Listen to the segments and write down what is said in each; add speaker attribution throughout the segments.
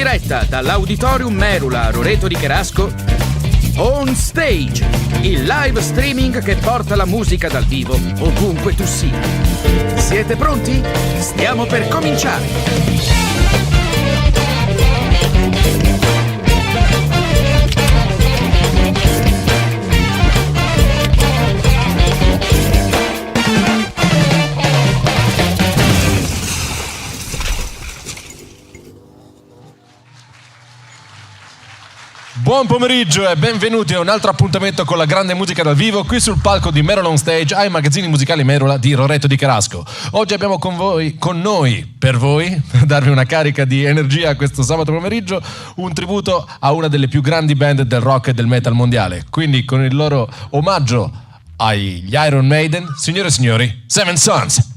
Speaker 1: diretta dall'Auditorium Merula a Roreto di Cherasco, On Stage, il live streaming che porta la musica dal vivo ovunque tu sia. Siete pronti? Stiamo per cominciare!
Speaker 2: Buon pomeriggio e benvenuti a un altro appuntamento con la grande musica dal vivo qui sul palco di Merula On Stage ai magazzini musicali Merula di Roreto di Cherasco. Oggi abbiamo con noi, per voi, darvi una carica di energia questo sabato pomeriggio, un tributo a una delle più grandi band del rock e del metal mondiale. Quindi con il loro omaggio agli Iron Maiden, signore e signori, Seven Sons.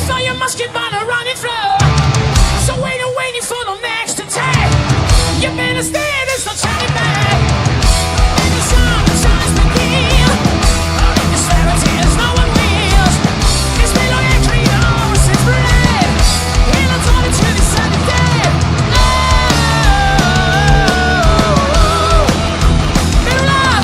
Speaker 3: feel your musket burner running through. So waiting for the next attack. You better stay, there's no turning back. And the signs begin. The clarity is no one wins. It's been like actually yours since bread. And I'm talking to the sudden dead. Middle up.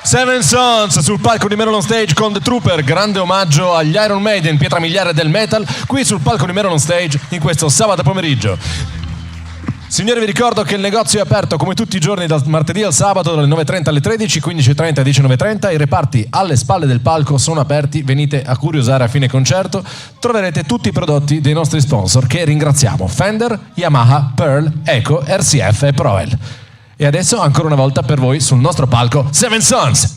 Speaker 2: Seven Sons sul palco di Melon Stage con The Trooper, grande omaggio agli Iron Maiden, pietra miliare del metal, qui sul palco di Melon Stage in questo sabato pomeriggio. Signori, vi ricordo che il negozio è aperto come tutti i giorni dal martedì al sabato dalle 9.30 alle 13, 15.30 e 19.30. I reparti alle spalle del palco sono aperti, venite a curiosare a fine concerto. Troverete tutti i prodotti dei nostri sponsor che ringraziamo: Fender, Yamaha, Pearl, Eco, RCF e Proel. E adesso ancora una volta per voi sul nostro palco Seven Sons.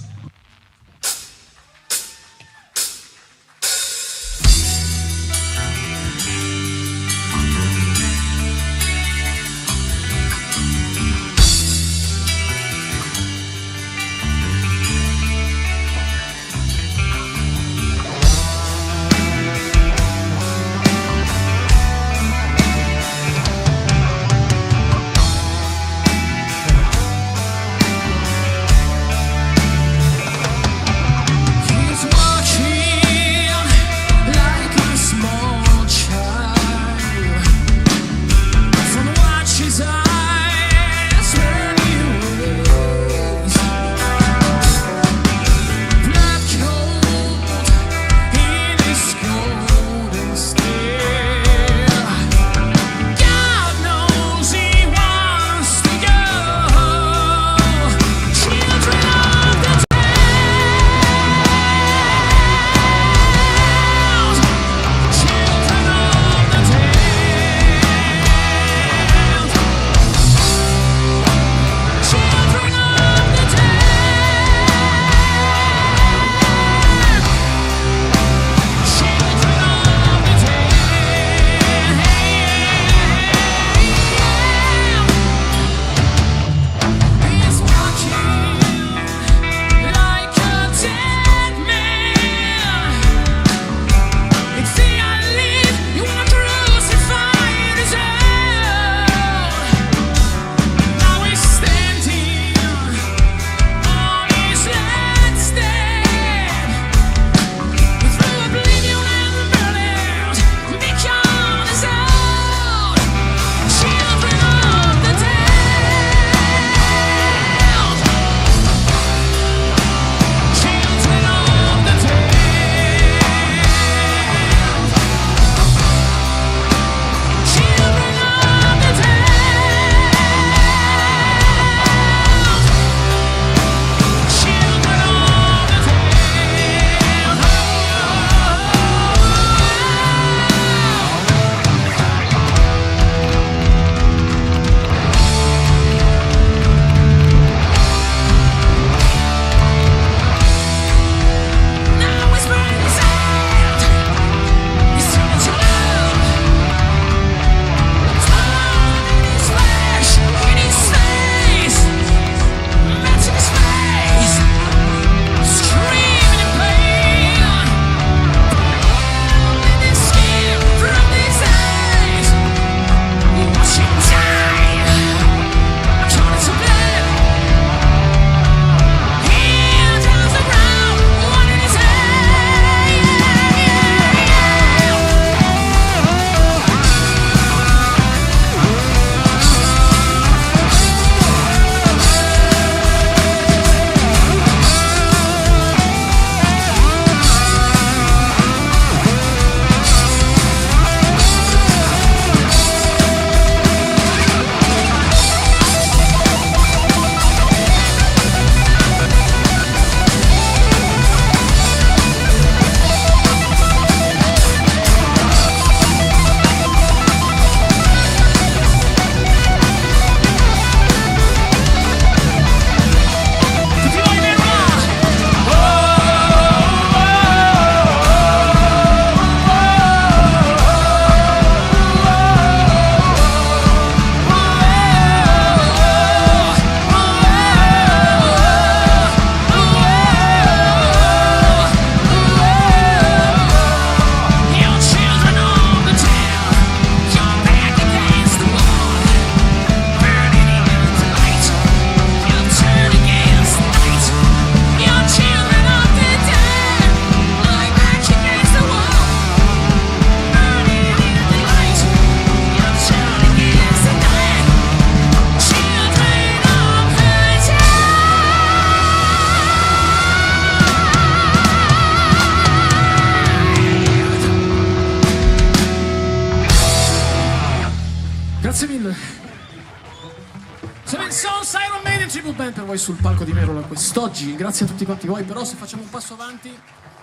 Speaker 4: Sons, Iron Maiden Tribute Band per voi sul palco di Merola quest'oggi. Grazie a tutti quanti voi, però se facciamo un passo avanti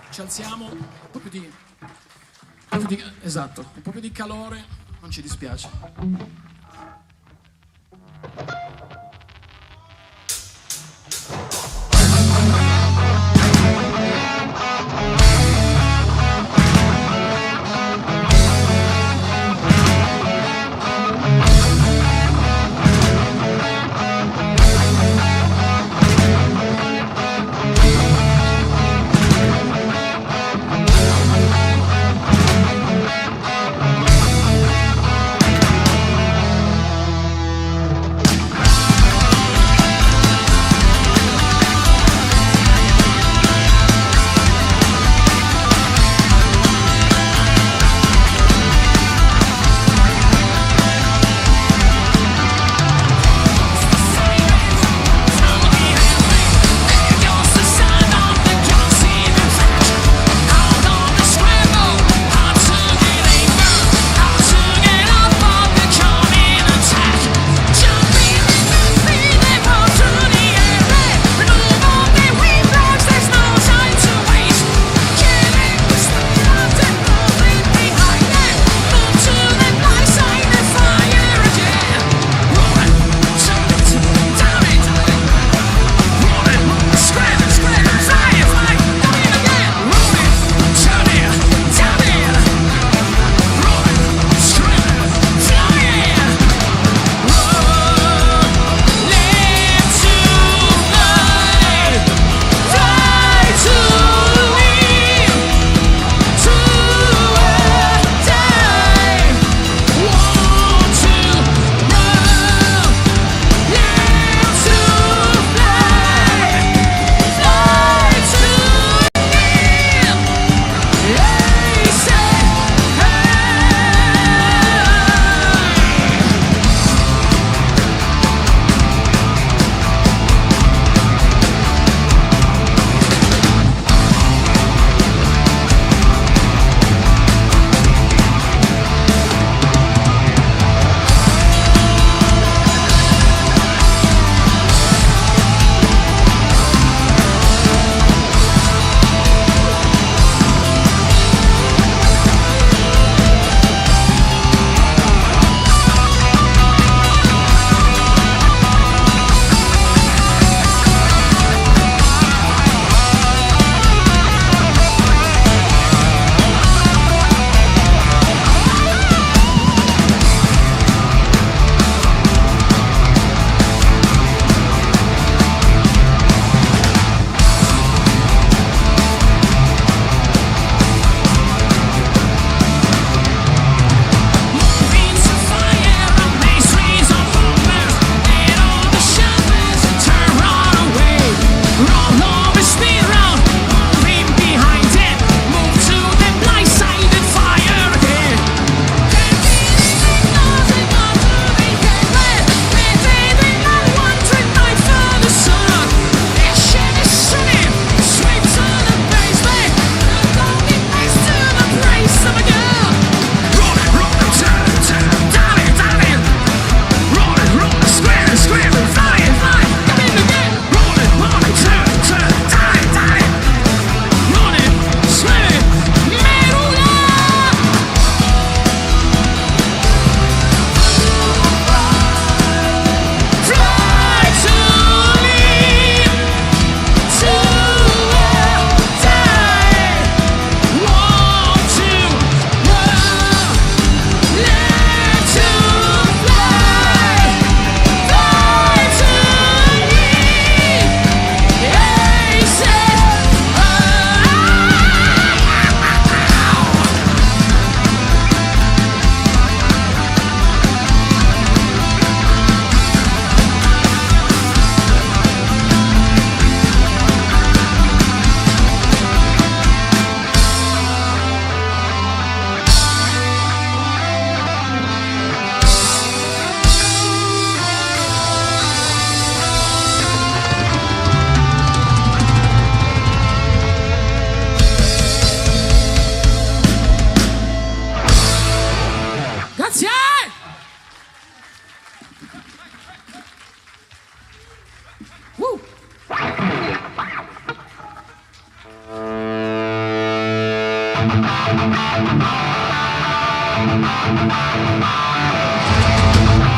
Speaker 4: ci alziamo, un po' più di esatto, un po' più di calore, non ci dispiace.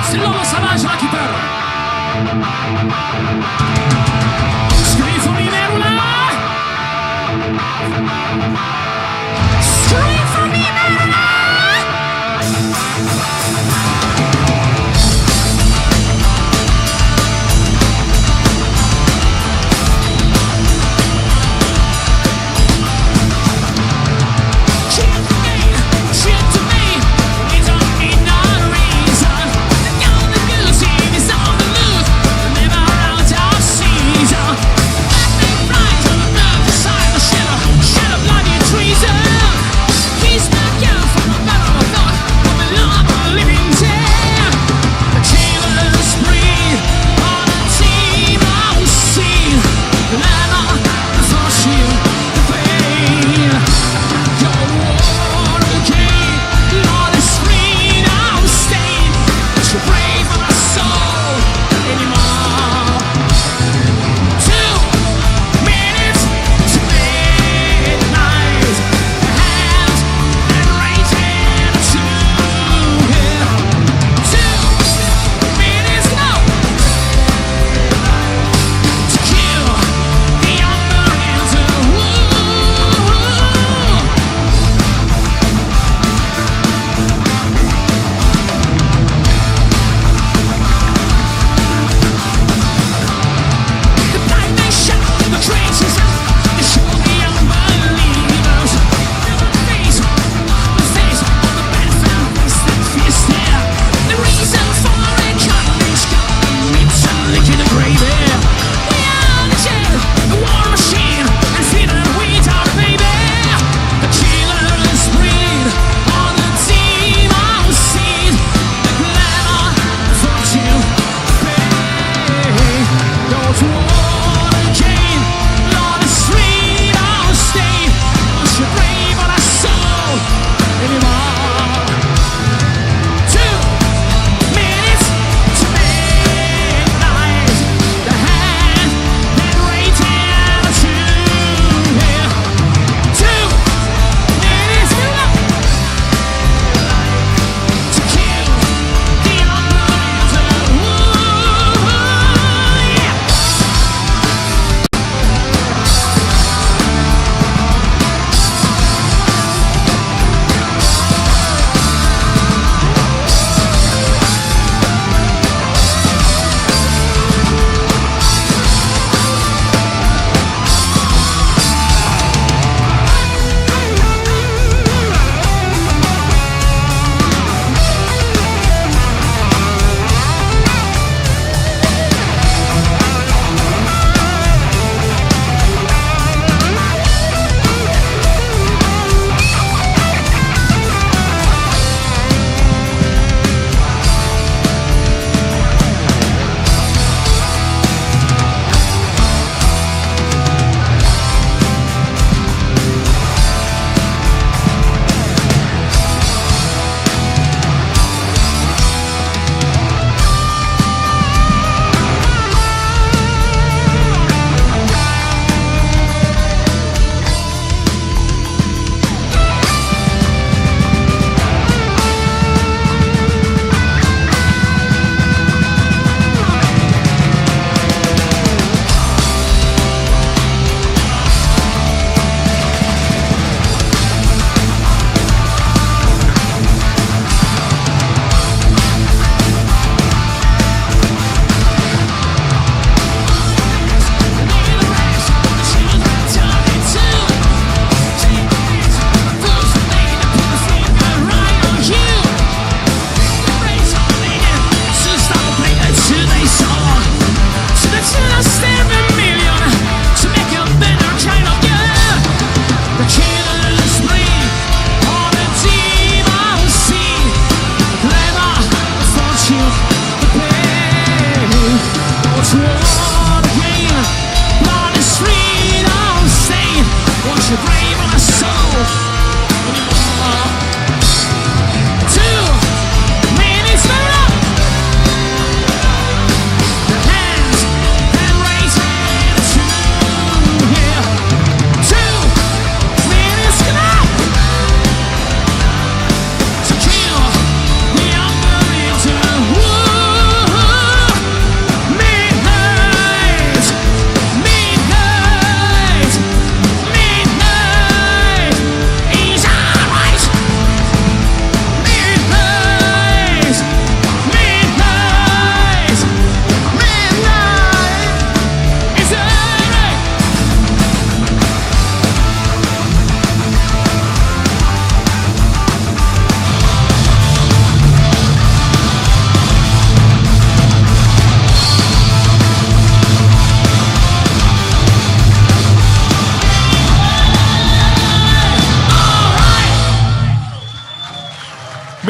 Speaker 4: C'est l'homme sauvage à la chitarra. Scream for me, Merula. Scream for me, Merula. He's not young from the battle of thought, from the love of living dead.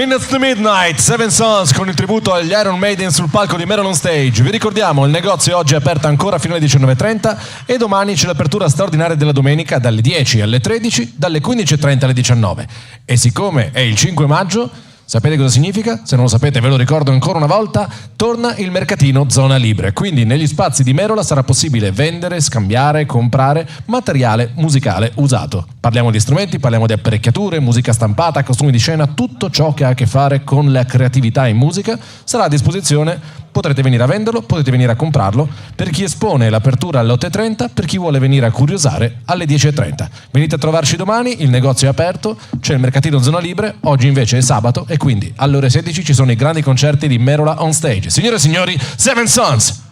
Speaker 2: Minutes to Midnight, Seven Sons con il tributo agli Iron Maiden sul palco di Maryland Stage. Vi ricordiamo, il negozio oggi è aperto ancora fino alle 19.30 e domani c'è l'apertura straordinaria della domenica dalle 10 alle 13, dalle 15.30 alle 19. E siccome è il 5 maggio, sapete cosa significa? Se non lo sapete ve lo ricordo ancora una volta, torna il mercatino Zona Libre. Quindi negli spazi di Merola sarà possibile vendere, scambiare, comprare materiale musicale usato. Parliamo di strumenti, parliamo di apparecchiature, musica stampata, costumi di scena, tutto ciò che ha a che fare con la creatività in musica sarà a disposizione. Potrete venire a venderlo, potete venire a comprarlo. Per chi espone l'apertura alle 8.30, per chi vuole venire a curiosare alle 10.30. Venite a trovarci domani, il negozio è aperto, c'è il mercatino Zona Libre, oggi invece è sabato e quindi alle ore 16 ci sono i grandi concerti di Merola on Stage. Signore e signori, Seven Sons!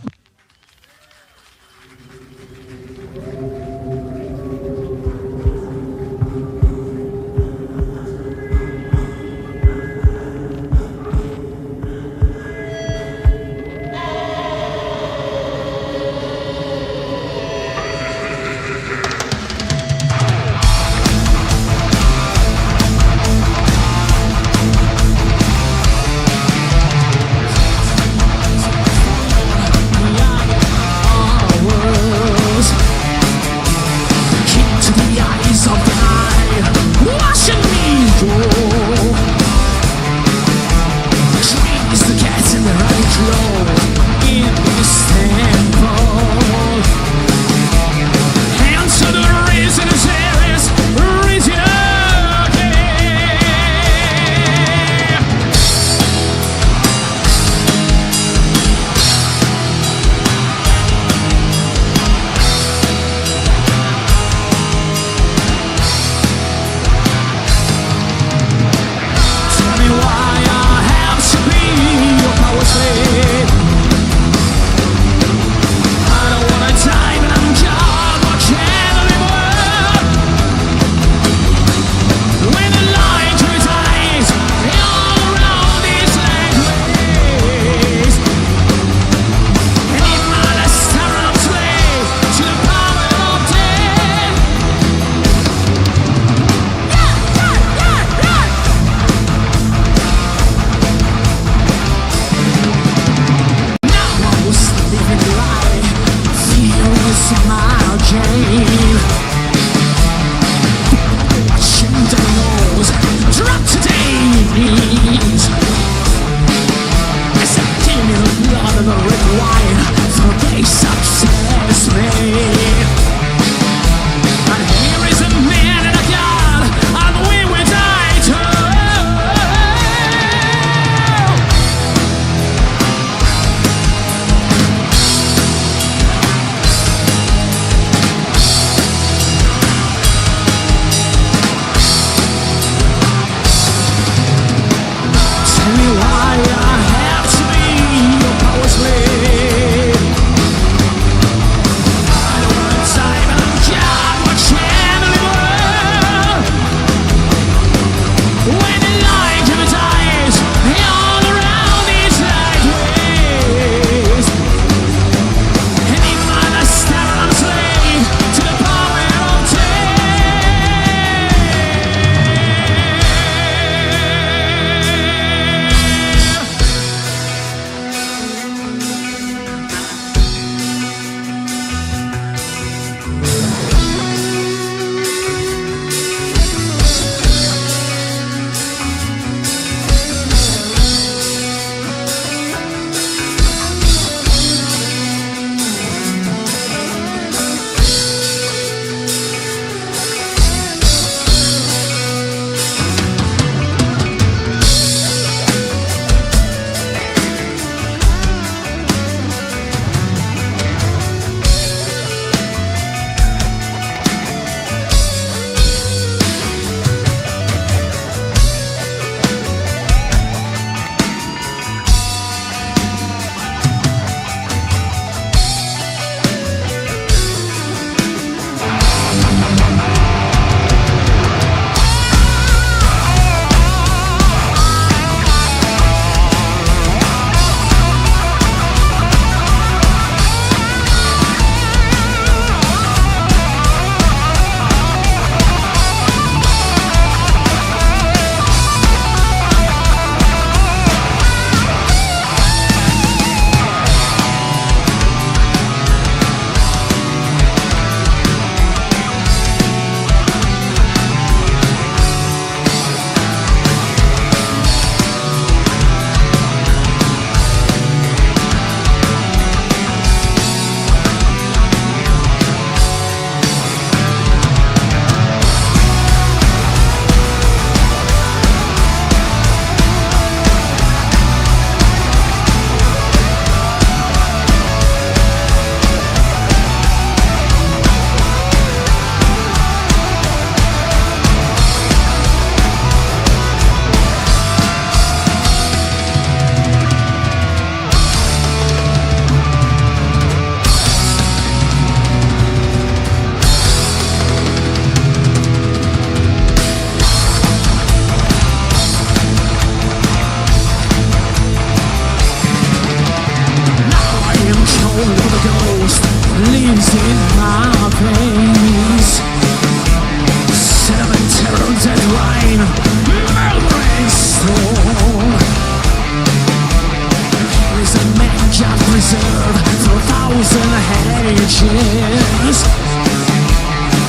Speaker 4: chance.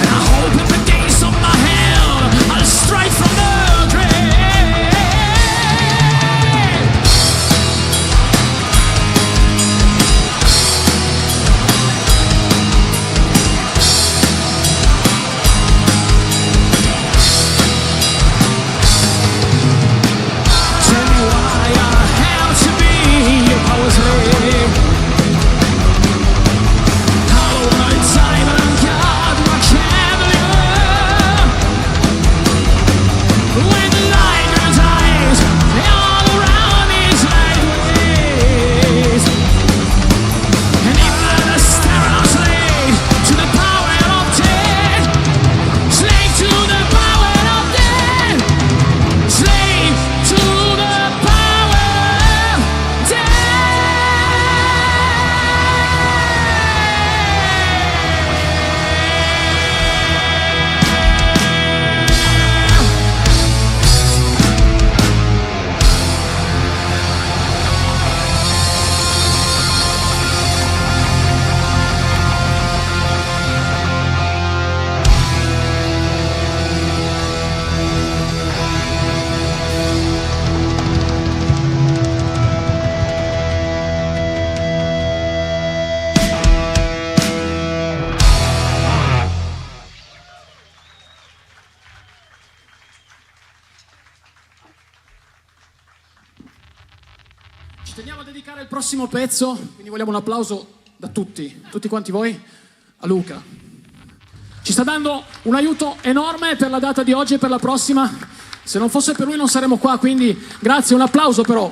Speaker 4: And I hope in the days of my hell I'll strike from the grave. Tell me why I have to be your power slave. Hollow my time and God, my cavalier. When the light turns eyes, all around me is like waves. And even the star I'm slave to the power of death. Slave to the power of death. Slave to the power of death. Ci teniamo a dedicare il prossimo pezzo, quindi vogliamo un applauso da tutti quanti voi, a Luca. Ci sta dando un aiuto enorme per la data di oggi e per la prossima. Se non fosse per lui non saremmo qua, quindi grazie, un applauso però.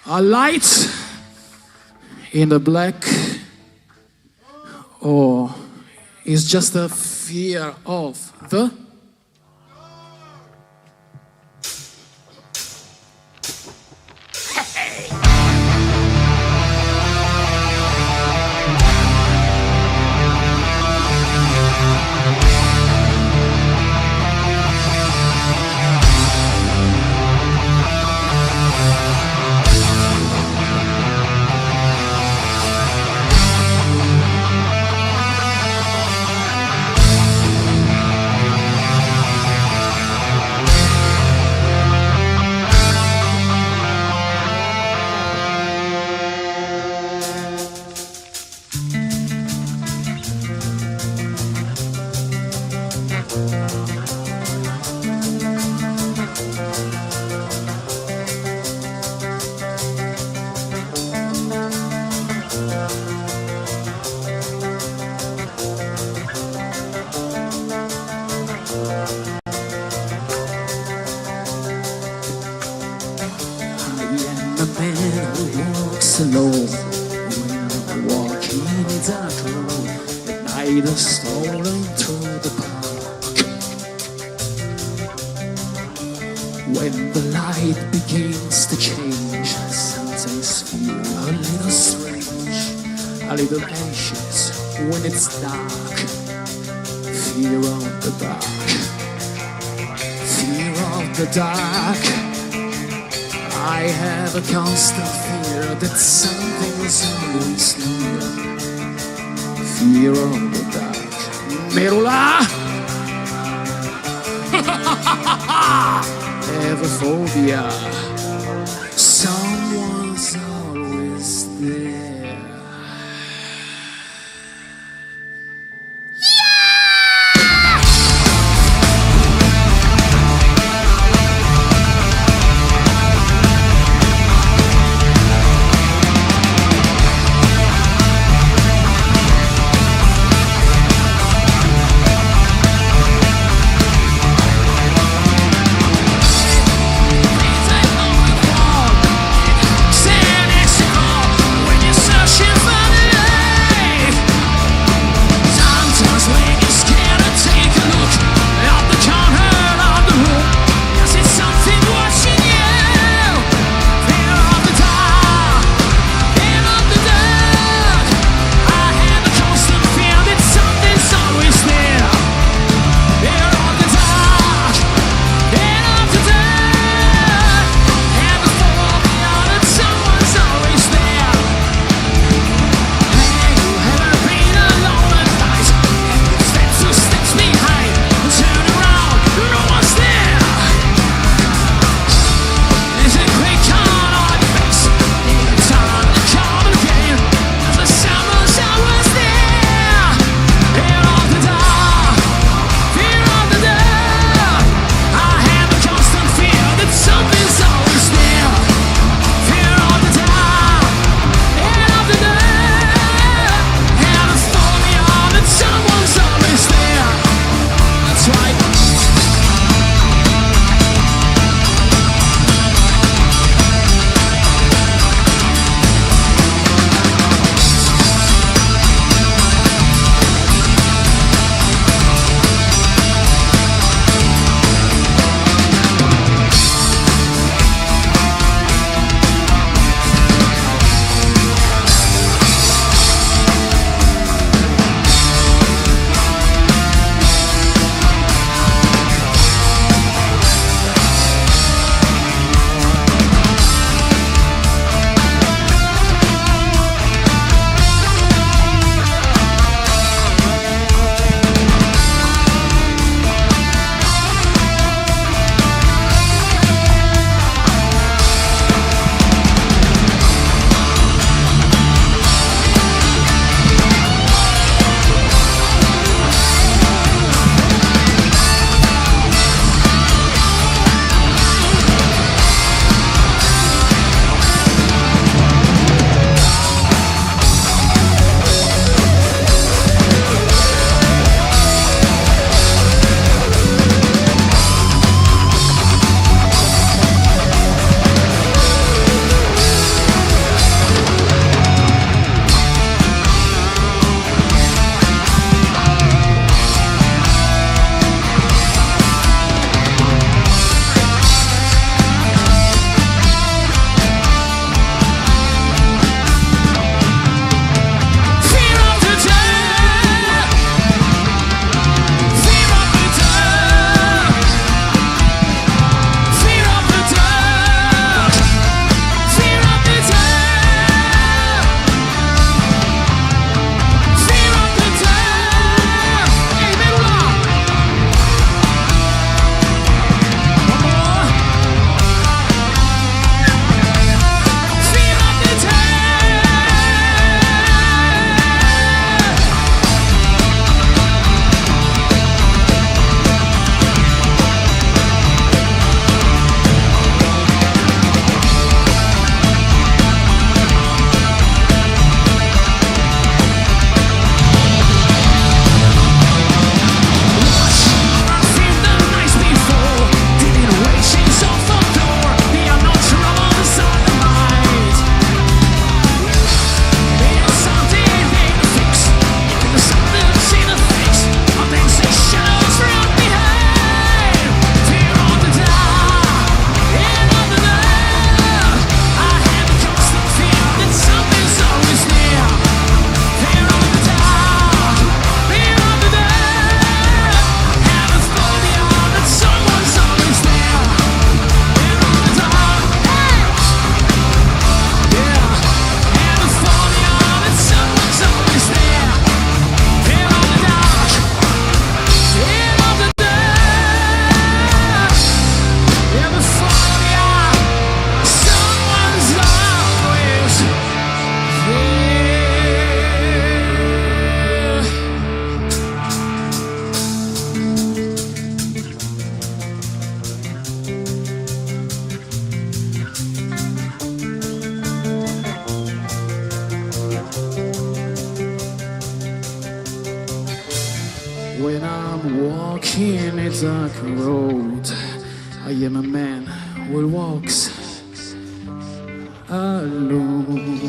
Speaker 4: A light in the black, or is just a fear of the alone when walking in that road at night, strolling through the park. When the light begins to change, some things feel a little strange, a little anxious when it's dark. Fear of the dark, fear of the dark. I have a constant fear that something's always near. Fear of the dark. Merula! Have a phobia. Someone's always there.
Speaker 3: Take
Speaker 4: dark road. I am a man who walks alone.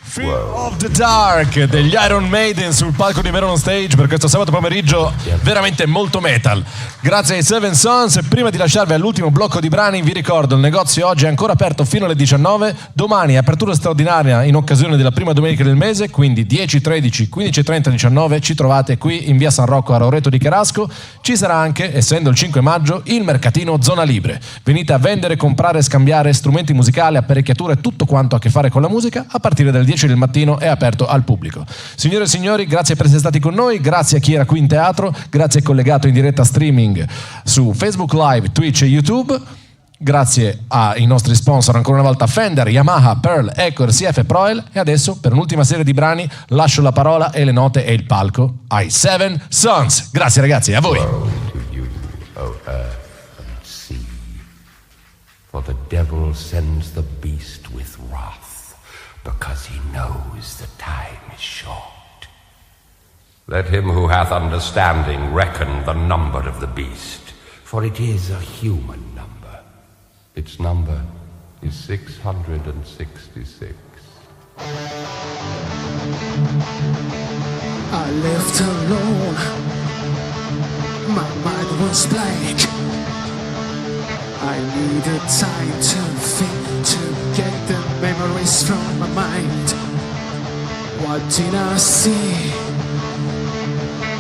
Speaker 2: Fear of the Dark degli Iron Maiden sul palco di Melon Stage per questo sabato pomeriggio veramente molto metal. Grazie ai Seven Sons. Prima di lasciarvi all'ultimo blocco di brani vi ricordo il negozio oggi è ancora aperto fino alle 19. Domani apertura straordinaria in occasione della prima domenica del mese, quindi 10, 13, 15, 30, 19 ci trovate qui in via San Rocco a Roreto di Cherasco. Ci sarà anche, essendo il 5 maggio, il mercatino Zona Libre. Venite a vendere, comprare, scambiare strumenti musicali, apparecchiature, tutto quanto ha a che fare con la musica. A partire dal 10 del mattino è aperto al pubblico. Signore e signori, grazie per essere stati con noi, grazie a chi era qui in teatro, grazie collegato in diretta streaming su Facebook Live, Twitch e YouTube, grazie ai nostri sponsor ancora una volta Fender, Yamaha, Pearl, Echo, RCF e Proel. E adesso per un'ultima serie di brani lascio la parola e le note e il palco ai Seven Sons. Grazie ragazzi, a voi.
Speaker 5: Woe to you, O earth and sea, for the devil sends the beast with wrath, because he knows the time is short. Let him who hath understanding reckon the number of the beast, for it is a human number. Its number is 666.
Speaker 4: I left alone. My mind was blank. I needed time to think, to get the memories from my mind. What did I see?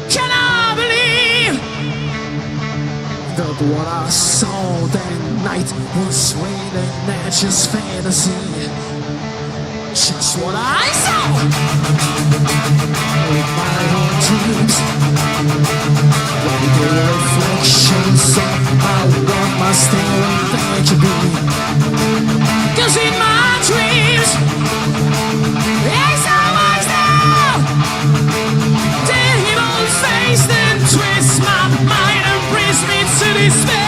Speaker 4: Can I believe that what I saw that night was real and not just fantasy? Just what I saw with my own dreams, like the reflections of my world must still think to be. 'Cause in my dreams, it's always there. Devil faced and twist my mind and brings me to despair.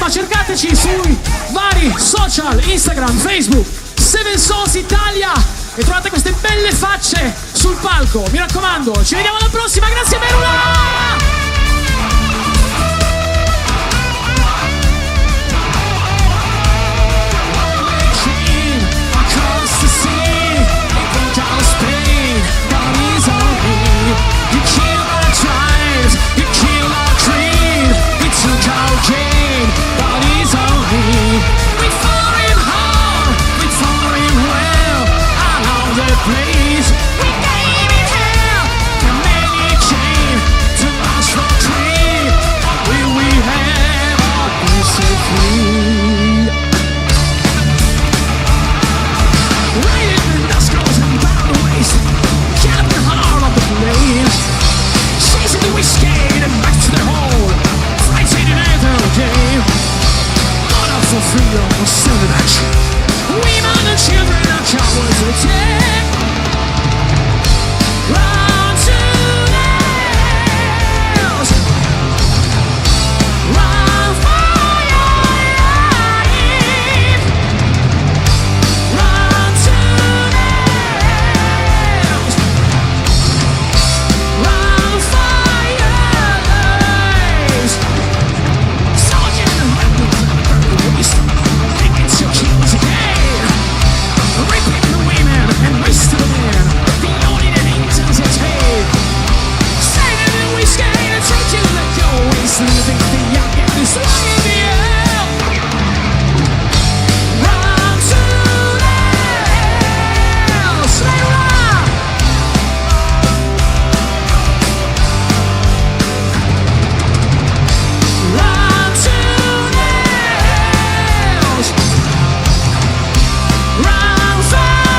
Speaker 4: insomma cercateci sui vari social, Instagram, Facebook, Seven Sons Italia e trovate queste belle facce sul palco. Mi raccomando, ci vediamo alla prossima, grazie Merula!
Speaker 3: Please, we gave it hell, and made it chain to us for free. Will we have our peace and free? Raining and dust goes and down the waste, get the heart of the plane. Chasing the whiskey and back to the hole, fighting another day. Not up for freedom or selling action. Women and children are cowards who take. Run to nails, run for your life. Run to nails, run for your lives. Soldiers and rebels and burning waste, thinking to kill us again. Raping the women and wasting the men. The only that angels are paid. Saving the whiskey and taking the go. It's living the young and the strong in the air. Run to nails. Say run. Run to nails. Run for your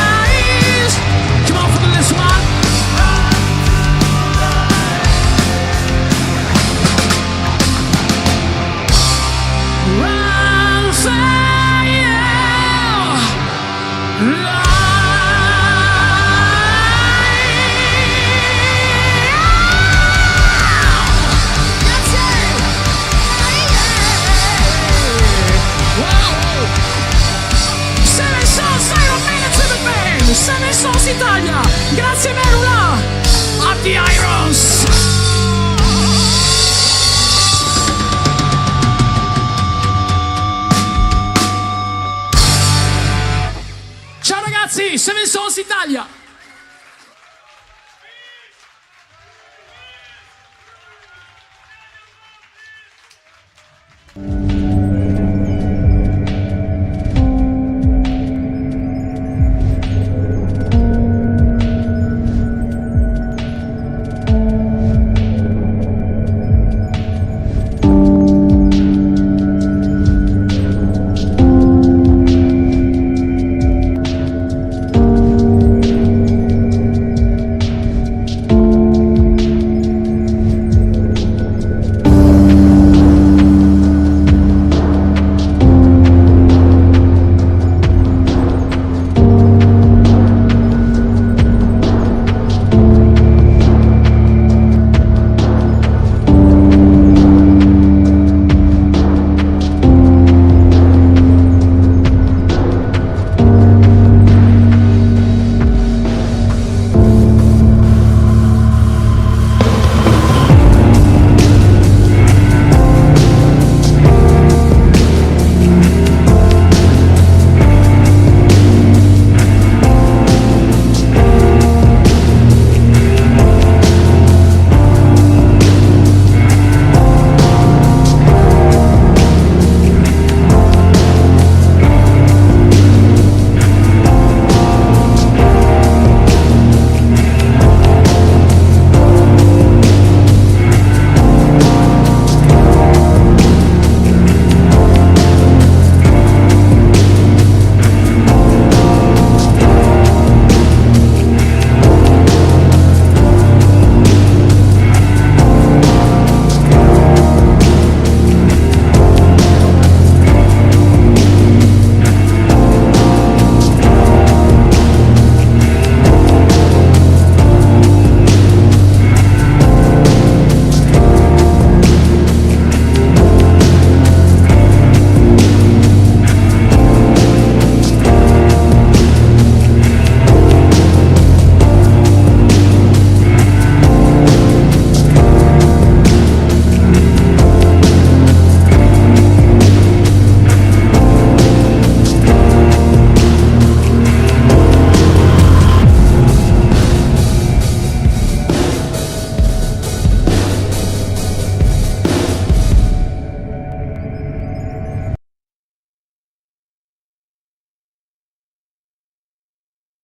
Speaker 3: lives. Come on for the last one. Run for your Seven Sons Italia, grazie Merula, a The Irons. Ciao ragazzi, Seven Sons Italia.